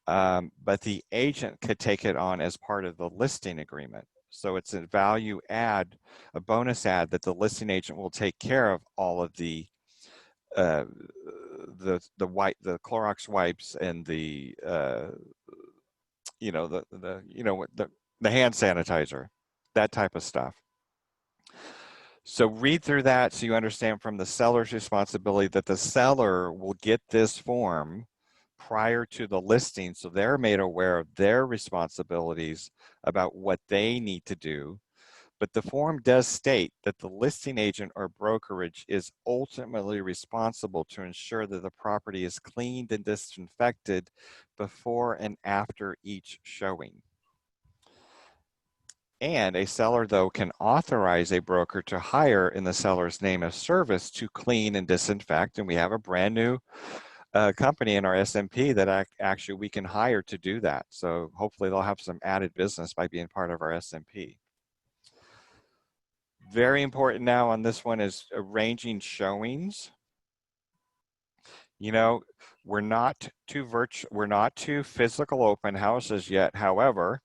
but the agent could take it on as part of the listing agreement. So it's a value add, a bonus add, that the listing agent will take care of all of the Clorox wipes and the hand sanitizer, that type of stuff. So read through that so you understand from the seller's responsibility that the seller will get this form prior to the listing, so they're made aware of their responsibilities about what they need to do. But the form does state that the listing agent or brokerage is ultimately responsible to ensure that the property is cleaned and disinfected before and after each showing. And a seller, though, can authorize a broker to hire in the seller's name of service to clean and disinfect. And we have a brand new company in our SMP that actually we can hire to do that. So hopefully they'll have some added business by being part of our SMP. Very important now on this one is arranging showings. We're not to physical open houses yet. However,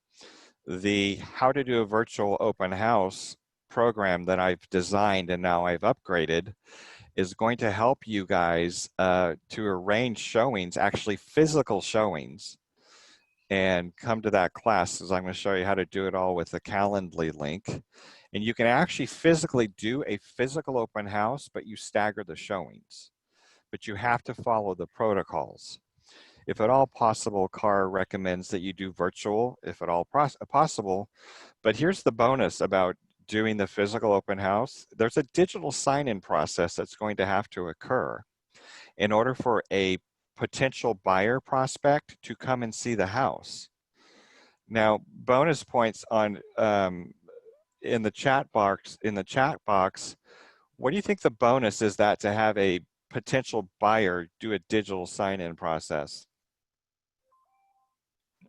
the How to Do a Virtual Open House program that I've designed and now I've upgraded is going to help you guys to arrange showings, actually physical showings, and come to that class, because I'm going to show you how to do it all with the Calendly link. And you can actually physically do a physical open house, but you stagger the showings. But you have to follow the protocols. If at all possible, CAR recommends that you do virtual, if at all possible. But here's the bonus about doing the physical open house. There's a digital sign-in process that's going to have to occur in order for a potential buyer prospect to come and see the house. Now, bonus points on in the chat box. What do you think the bonus is that to have a potential buyer do a digital sign-in process?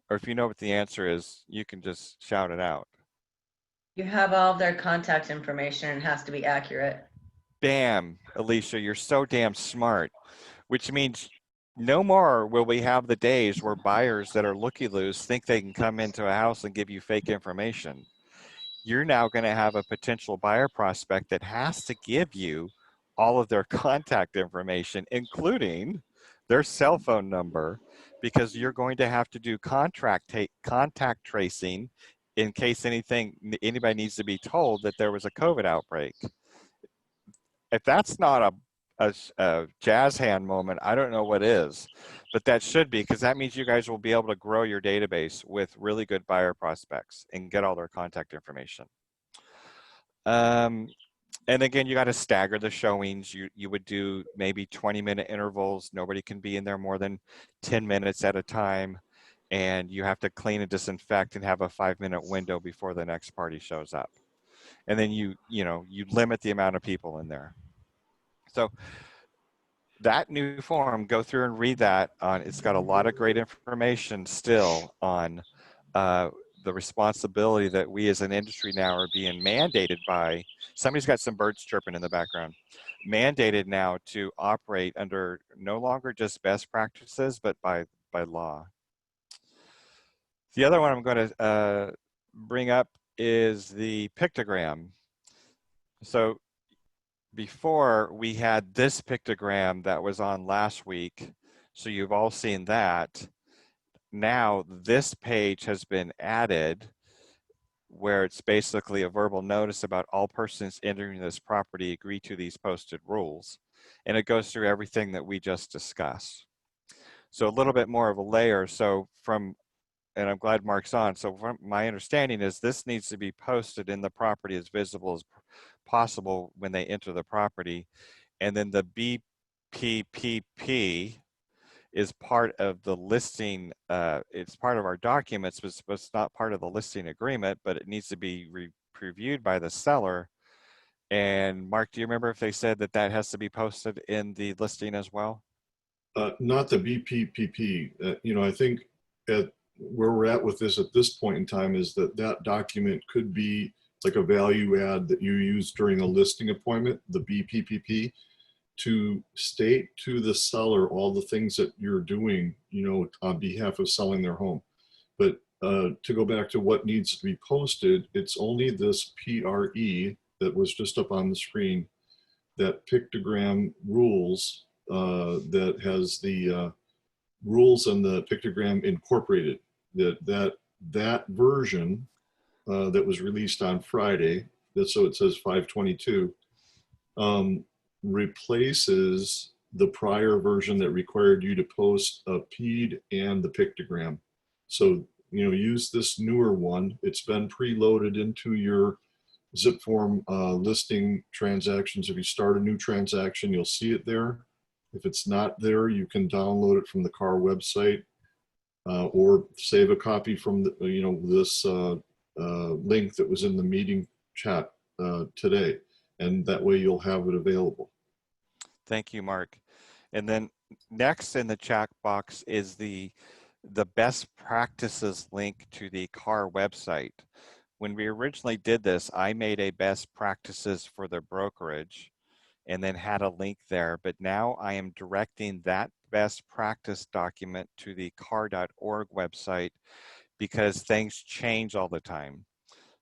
Or if you know what the answer is, you can just shout it out. You have all of their contact information and it has to be accurate. Bam, Alicia, you're so damn smart, which means no more will we have the days where buyers that are looky-loos think they can come into a house and give you fake information. You're now going to have a potential buyer prospect that has to give you all of their contact information, including their cell phone number, because you're going to have to do contact tracing in case anybody needs to be told that there was a COVID outbreak. If that's not a jazz hand moment. I don't know what is, but that should be, because that means you guys will be able to grow your database with really good buyer prospects and get all their contact information. And again, you got to stagger the showings. You would do maybe 20-minute intervals. Nobody can be in there more than 10 minutes at a time. And you have to clean and disinfect and have a 5-minute window before the next party shows up. And then you limit the amount of people in there. So that new form, go through and read that. It's got a lot of great information still on the responsibility that we as an industry now are being mandated by. Somebody's got some birds chirping in the background. Mandated now to operate under no longer just best practices, but by law. The other one I'm going to bring up is the pictogram. So before, we had this pictogram that was on last week. So you've all seen that. Now this page has been added, where it's basically a verbal notice about all persons entering this property agree to these posted rules. And it goes through everything that we just discussed. So a little bit more of a layer. So and I'm glad Mark's on. So from my understanding is this needs to be posted in the property as visible as possible when they enter the property. And then the BPPP is part of the listing. It's part of our documents, but it's not part of the listing agreement, but it needs to be reviewed by the seller. And Mark, do you remember if they said that that has to be posted in the listing as well? Not the BPPP. I think at where we're at with this at this point in time is that document could be like a value add that you use during a listing appointment, the BPPP, to state to the seller all the things that you're doing, on behalf of selling their home. But to go back to what needs to be posted, it's only this PRE that was just up on the screen, that pictogram rules that has the rules and the pictogram incorporated. That version that was released on Friday, so it says 5/22, replaces the prior version that required you to post a PED and the pictogram. So, use this newer one. It's been preloaded into your zip form listing transactions. If you start a new transaction, you'll see it there. If it's not there, you can download it from the CAR website or save a copy from this link that was in the meeting chat today. And that way you'll have it available. Thank you, Mark. And then next in the chat box is the best practices link to the CAR website. When we originally did this, I made a best practices for the brokerage and then had a link there. But now I am directing that best practice document to the CAR.org website because things change all the time.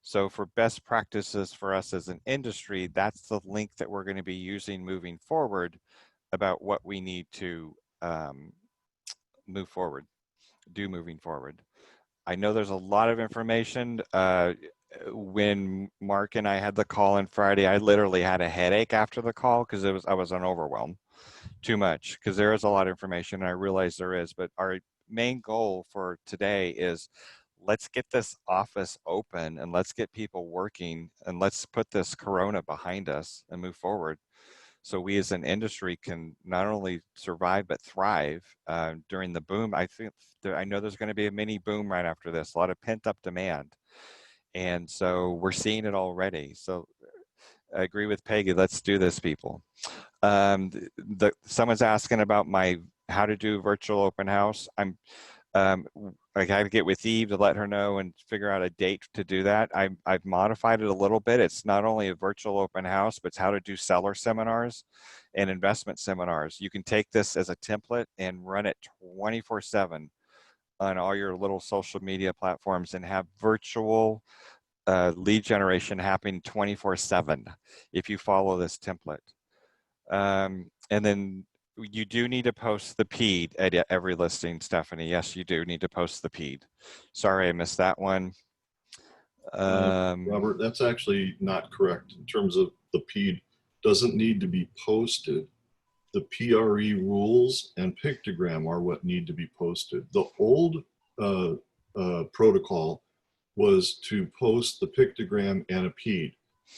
So for best practices for us as an industry, that's the link that we're going to be using moving forward about what we need to moving forward. I know there's a lot of information. When Mark and I had the call on Friday, I literally had a headache after the call because I was overwhelmed too much because there is a lot of information and I realize there is, but our main goal for today is let's get this office open and let's get people working and let's put this corona behind us and move forward so we as an industry can not only survive but thrive during the boom. I know there's going to be a mini boom right after this, a lot of pent-up demand, and so we're seeing it already. So I agree with Peggy, let's do this, people. Someone's asking about how to do virtual open house. I got to get with Eve to let her know and figure out a date to do that. I've modified it a little bit. It's not only a virtual open house, but it's how to do seller seminars and investment seminars. You can take this as a template and run it 24/7 on all your little social media platforms and have virtual lead generation happening 24/7 if you follow this template. And then you do need to post the PED at every listing, Stephanie. Yes, you do need to post the PED. Sorry, I missed that one. Robert, that's actually not correct in terms of the PED. Doesn't need to be posted. the PRE rules and pictogram are what need to be posted. The old protocol was to post the pictogram and a PED.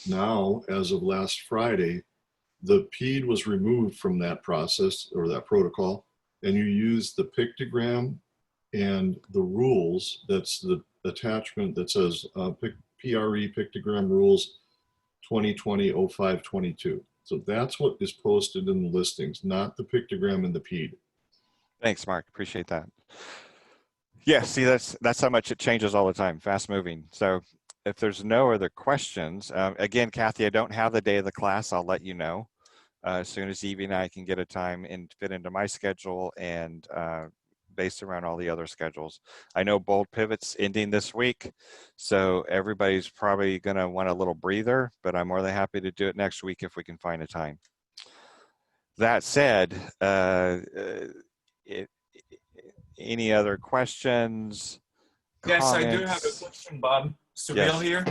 Now, as of last Friday, the PED was removed from that process or that protocol, and you use the pictogram and the rules. That's the attachment that says PRE pictogram rules 2020-05-22. So that's what is posted in the listings, not the pictogram and the PED. Thanks, Mark. Appreciate that. Yeah, see, that's how much it changes all the time, fast moving. So if there's no other questions, again, Kathy, I don't have the day of the class. I'll let you know as soon as Evie and I can get a time and fit into my schedule and based around all the other schedules. I know Bold Pivot's ending this week, so everybody's probably going to want a little breather, but I'm more than happy to do it next week if we can find a time. That said, any other questions? Yes, comments? I do have a question, Bob. Surreal here.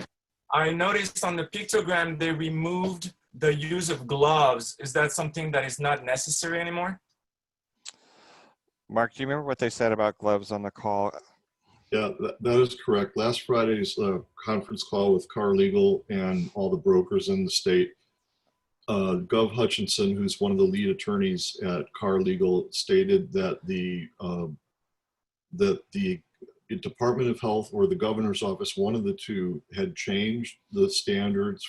I noticed on the pictogram they removed the use of gloves. Is that something that is not necessary anymore? Mark, do you remember what they said about gloves on the call? Yeah, that is correct. Last Friday's conference call with Carr Legal and all the brokers in the state, Gov Hutchinson, who's one of the lead attorneys at Carr Legal, stated that the Department of Health or the governor's office, one of the two, had changed the standards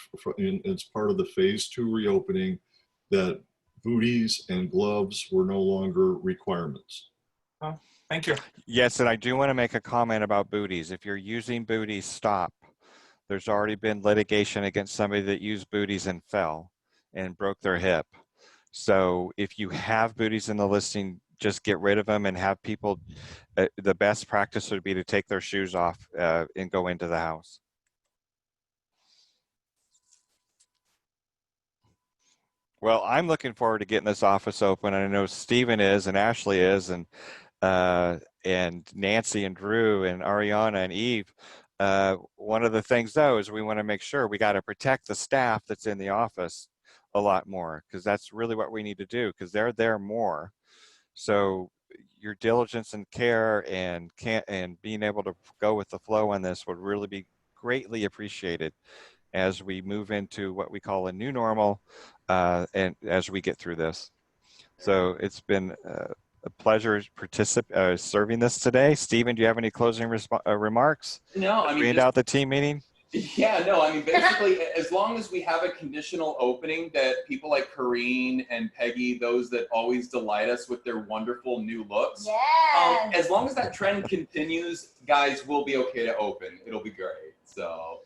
as part of the phase 2 reopening, that booties and gloves were no longer requirements. Oh, thank you. Yes, and I do want to make a comment about booties. If you're using booties, stop. There's already been litigation against somebody that used booties and fell and broke their hip. So if you have booties in the listing, just get rid of them and have people, the best practice would be to take their shoes off and go into the house. Well, I'm looking forward to getting this office open. I know Stephen is, and Ashley is, and Nancy and Drew and Ariana and Eve. One of the things, though, is we want to make sure we got to protect the staff that's in the office a lot more, because that's really what we need to do, because they're there more. So your diligence and care and being able to go with the flow on this would really be greatly appreciated as we move into what we call a new normal and as we get through this. So it's been a pleasure serving this today. Stephen, do you have any closing remarks? No, I mean, read out the team meeting. Yeah, no, I mean, basically, as long as we have a conditional opening that people like Corrine and Peggy, those that always delight us with their wonderful new looks, as long as that trend continues, guys, we'll be okay to open. It'll be great. So